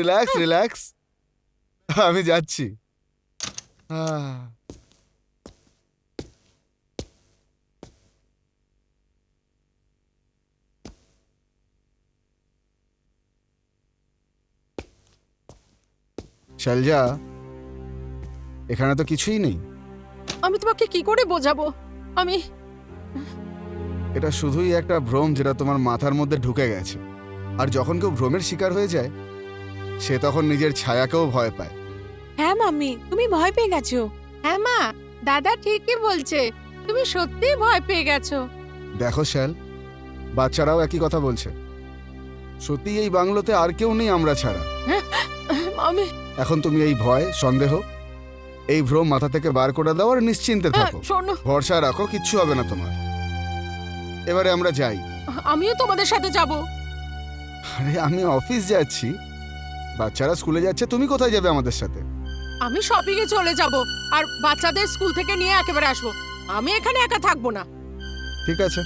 Relax relax, আমি যাচ্ছি। শৈলজা, এখানে তো কিছুই নেই। আমি তোমাকে কি করে বোঝাবো? আমি এটা শুধুই একটা ভ্রম যেটা তোমার মাথার মধ্যে ঢুকে গেছে। আর যখন কেউ ভ্রমের শিকার হয়ে যায়, সে তখন নিজের ছায়াকেও ভয় পায়। হ্যাঁ মাম্মি, তুমি ভয় পেয়ে গেছো। হ্যাঁ মা, দাদা ঠিকই বলছে, তুমি সত্যিই ভয় পেয়ে গেছো। দেখো শ্যাল, বাচ্চারাও একই কথা বলছে। সত্যি এই বাংলোতে আর কেউ নেই আমরা ছাড়া। আমি এখন তুমি এই ভয়, সন্দেহ, এই ভ্রম মাথা থেকে বার করে দাও আর নিশ্চিন্তে থাকো। শোনো, ভরসা রাখো, কিচ্ছু হবে না তোমার। এবারে আমরা যাই। আমিও তোমাদের সাথে যাব। আরে আমি অফিস যাচ্ছি, বাচ্চারা স্কুলে যাচ্ছে, তুমি কোথায় যাবে আমাদের সাথে? আমি শপিং এ চলে যাব আর বাচ্চাদের স্কুল থেকে নিয়ে একেবারে আসবো। আমি এখানে একা থাকবো না। ঠিক আছে,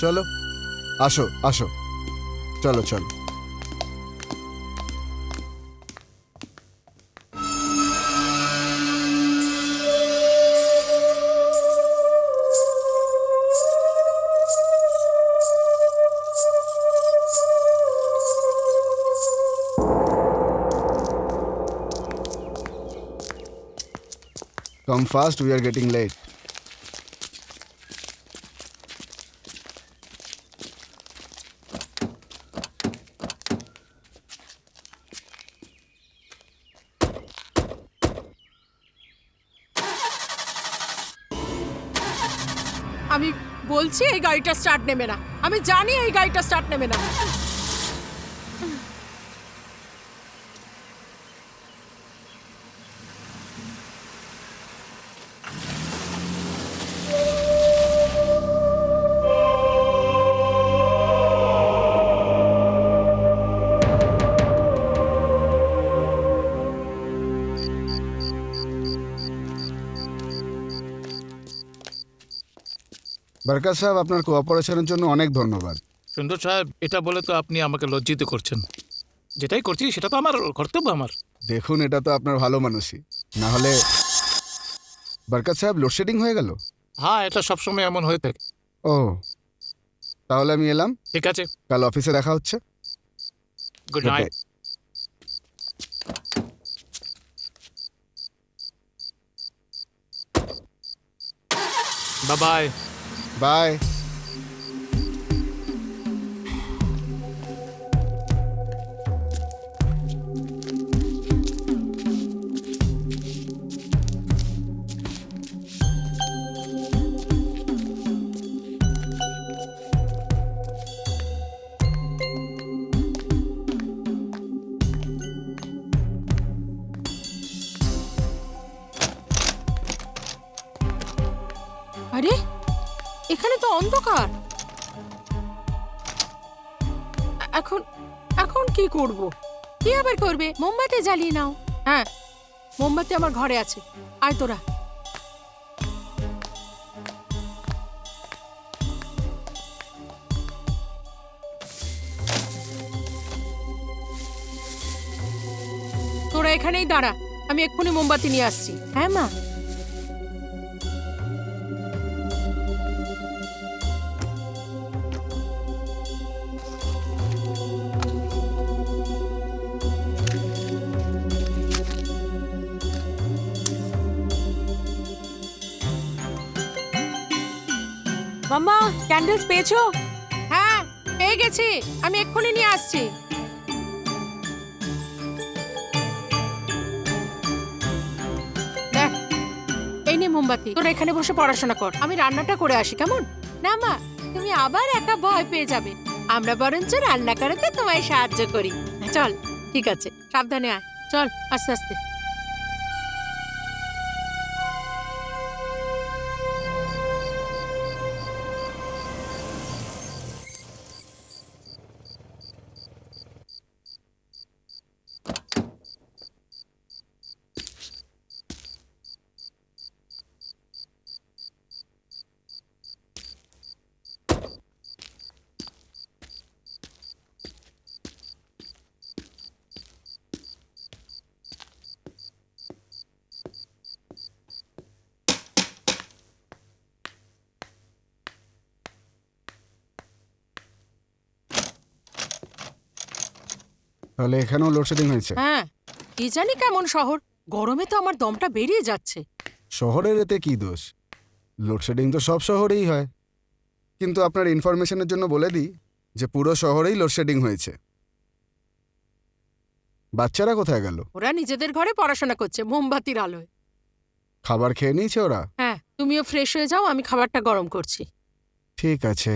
চলো, আসো আসো, চলো চলো। Come fast, we are getting late. আমি বলছি এই গাড়িটা স্টার্ট নেবে না। আমি জানি এই গাড়িটা স্টার্ট নেবে না। বরকত সাহেব, আপনার কোঅপারেশনের জন্য অনেক ধন্যবাদ। সুন্দর সাহেব, এটা বলে তো আপনি আমাকে লজ্জিত করছেন। যেটাই করছি সেটা তো আমার কর্তব্য আমার। দেখুন, এটা তো আপনার ভালো মানুষই, না হলে। বরকত সাহেব, লোডশেডিং হয়ে গেল? হ্যাঁ, এটা সবসময় এমন হয়ে থাকে। ও, তাহলে আমি এলাম। ঠিক আছে, কাল অফিসে দেখা হচ্ছে। Good Good night. night. Bye bye. Bye. আরে, এখানে তো অন্ধকার। এখন এখন কি করব? কি আবার করবে? মোমবাতি জ্বালিয়ে নাও। হ্যাঁ, মোমবাতি আমার ঘরে আছে। আয় তোরা। তোরা এখানেই দাঁড়া, আমি এক্ষুনি মোমবাতি নিয়ে আসছি। হ্যাঁ মা। মাম্মা, ক্যান্ডেলস পেয়েছো? হ্যাঁ, পেয়ে গেছি, আমি এক্ষুনি নিয়ে আসছি। দেখ, এই নে মোমবাতি, তোরা এখানে বসে পড়াশোনা কর, আমি রান্নাটা করে আসি, কেমন? না মা, তুমি আবার একা ভয় পেয়ে যাবে। আমরা বরঞ্চ রান্না করাতে তোমায় সাহায্য করি। চল, ঠিক আছে, সাবধানে আয়। চল, আস্তে আস্তে। তাহলে এখানেও লোডশেডিং হয়েছে? হ্যাঁ, কি জানি কেমন শহর, গরমে তো আমার দমটা বেরিয়ে যাচ্ছে। শহরের এতে কি দোষ? লোডশেডিং তো সব শহরেই হয়। কিন্তু আপনার ইনফরমেশনের জন্য বলে দিই যে পুরো শহরেই লোডশেডিং হয়েছে। বাচ্চারা কোথায় গেল? ওরা নিজেদের ঘরে পড়াশোনা করছে মোমবাতির আলোয়। খাবার খেয়ে নিয়েছে ওরা? হ্যাঁ, তুমিও ফ্রেশ হয়ে যাও, আমি খাবারটা গরম করছি। ঠিক আছে।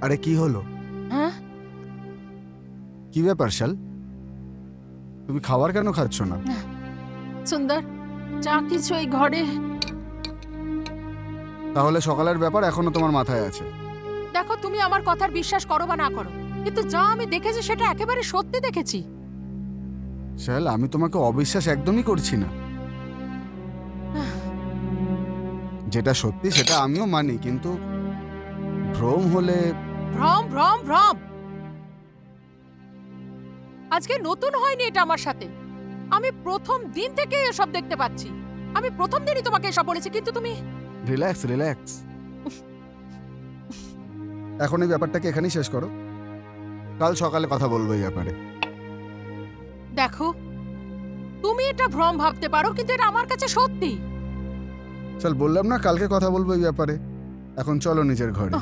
আরে কি হলো? হ্যাঁ, কি ব্যাপার শাল? তুমি খাবার কেন খাচ্ছ না? সুন্দর, যা কিছু এই ঘরে। তাহলে সকালের ব্যাপার এখনো তোমার মাথায় আছে? দেখো, তুমি আমার কথার বিশ্বাস করো বা না করো, কিন্তু যা আমি দেখেছি সেটা একেবারে সত্যি দেখেছি। শাল, আমি তোমাকে অবিশ্বাস একদমই করছি না। যেটা সত্যি সেটা আমিও মানি, কিন্তু ভ্রম হলে... ভ্রম ভ্রম ভ্রম। আজকে নতুন হয়নি এটা আমার সাথে। আমি প্রথম দিন থেকে এসব দেখতে পাচ্ছি। আমি প্রথম দিনই তোমাকে এসব বলেছি, কিন্তু তুমি... রিল্যাক্স রিল্যাক্স। এখন এই ব্যাপারটাকে এখানেই শেষ করো, কাল সকালে কথা বলবো এই ব্যাপারে। দেখো, তুমি এটা ভ্রম ভাবতে পারো, কিন্তু এটা আমার কাছে সত্যি। চল, বললাম না কালকে কথা বলবো এই ব্যাপারে। এখন চলো নিজের ঘরে।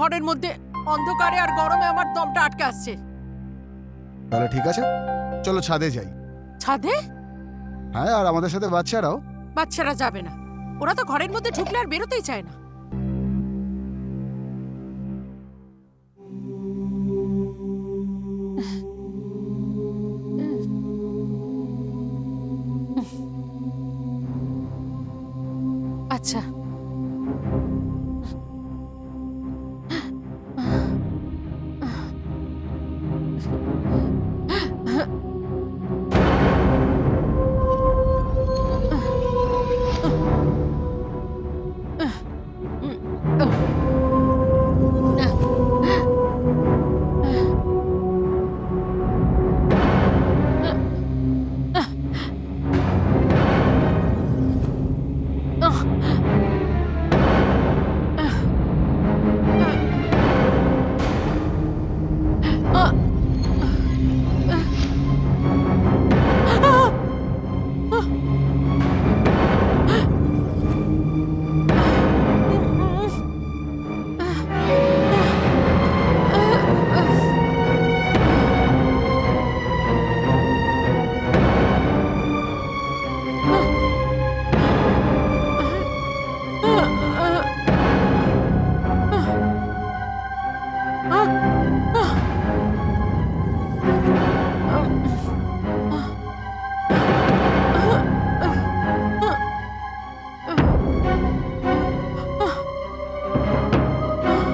ঘরের মধ্যে অন্ধকারে আর গরমে আমার দমটা আটকে আসছে। তাহলে ঠিক আছে, চলো ছাদে যাই। ছাদে? হ্যাঁ, আর আমাদের সাথে বাচ্চারাও। বাচ্চারা যাবে না, ওরা তো ঘরের মধ্যে ঢুকলে আর বেরোতেই চায় না। আচ্ছা,